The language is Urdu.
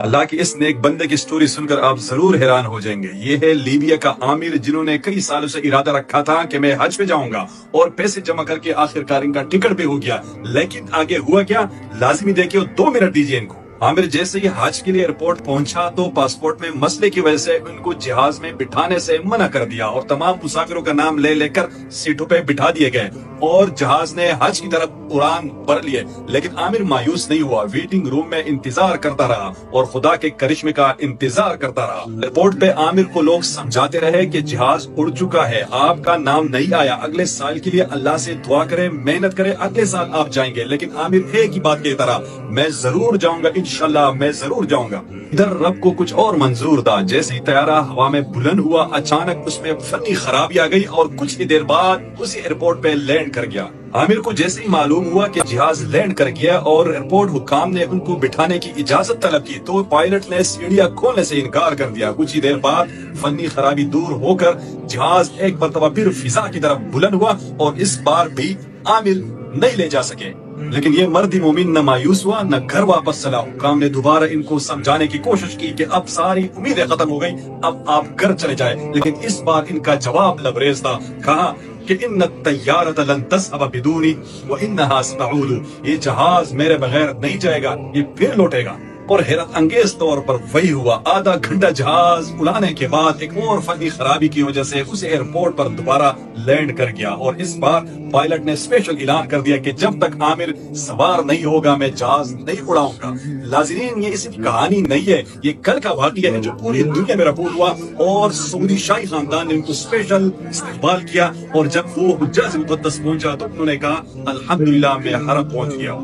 اللہ کی اس نیک بندے کی سٹوری سن کر آپ ضرور حیران ہو جائیں گے۔ یہ ہے لیبیا کا عامر، جنہوں نے کئی سالوں سے ارادہ رکھا تھا کہ میں حج پہ جاؤں گا اور پیسے جمع کر کے آخر کار ان کا ٹکٹ بھی ہو گیا۔ لیکن آگے ہوا کیا، لازمی دیکھیں، 2 منٹ دیجیے ان کو۔ عامر جیسے ہی حج کے لیے ایئرپورٹ پہنچا تو پاسپورٹ میں مسئلے کی وجہ سے ان کو جہاز میں بٹھانے سے منع کر دیا اور تمام مسافروں کا نام لے لے کر سیٹوں پہ بٹھا دیے گئے اور جہاز نے حج کی طرف اڑان بھر لیے۔ لیکن عامر مایوس نہیں ہوا، ویٹنگ روم میں انتظار کرتا رہا اور خدا کے کرشمے کا انتظار کرتا رہا۔ ایئرپورٹ پہ عامر کو لوگ سمجھاتے رہے کہ جہاز اڑ چکا ہے، آپ کا نام نہیں آیا، اگلے سال کے لیے اللہ سے دعا کرے، محنت کرے، اگلے سال آپ جائیں گے۔ لیکن عامر ایک ہی بات کہتا رہا، میں ضرور جاؤں گا، انشاءاللہ میں ضرور جاؤں گا۔ ادھر رب کو کچھ اور منظور تھا۔ جیسے ہی طیارہ ہوا میں بلند ہوا، اچانک اس میں فنی خرابی آ گئی اور کچھ ہی دیر بعد اسی ایئرپورٹ پہ لینڈ کر گیا۔ عامر کو جیسے ہی معلوم ہوا کہ جہاز لینڈ کر گیا اور ایئرپورٹ حکام نے ان کو بٹھانے کی اجازت طلب کی تو پائلٹ نے سیڑھیاں کھولنے سے انکار کر دیا۔ کچھ ہی دیر بعد فنی خرابی دور ہو کر جہاز ایک مرتبہ پھر فضا کی طرف بلند ہوا اور اس بار بھی عامر نہیں لے جا سکے۔ لیکن یہ مرد مومن نہ مایوس ہوا نہ گھر واپس چلا۔ حکام نے دوبارہ ان کو سمجھانے کی کوشش کی کہ اب ساری امیدیں ختم ہو گئی، اب آپ گھر چلے جائیں۔ لیکن اس بار ان کا جواب لبریز تھا، کہا کہ ان الطیارۃ لن تذهب بدونی وانها ستعود، یہ جہاز میرے بغیر نہیں جائے گا، یہ پھر لوٹے گا۔ اور حیرت انگیز طور پر وہی ہوا۔ آدھا گھنٹہ جہاز اڑانے کے بعد ایک اور فنی خرابی کی وجہ سے اس ایئرپورٹ پر دوبارہ لینڈ کر گیا اور اس بار پائلٹ نے اسپیشل اعلان کر دیا کہ جب تک عامر سوار نہیں ہوگا میں جہاز نہیں اڑاؤں گا۔ ناظرین، یہ صرف کہانی نہیں ہے، یہ کل کا واقعہ ہے جو پوری دنیا میں رپورٹ ہوا اور سعودی شاہی خاندان نے ان کو اسپیشل استقبال کیا اور جب وہ حجاز مقدس پہنچا تو انہوں نے کہا الحمدللہ میں حرم پہنچ گیا۔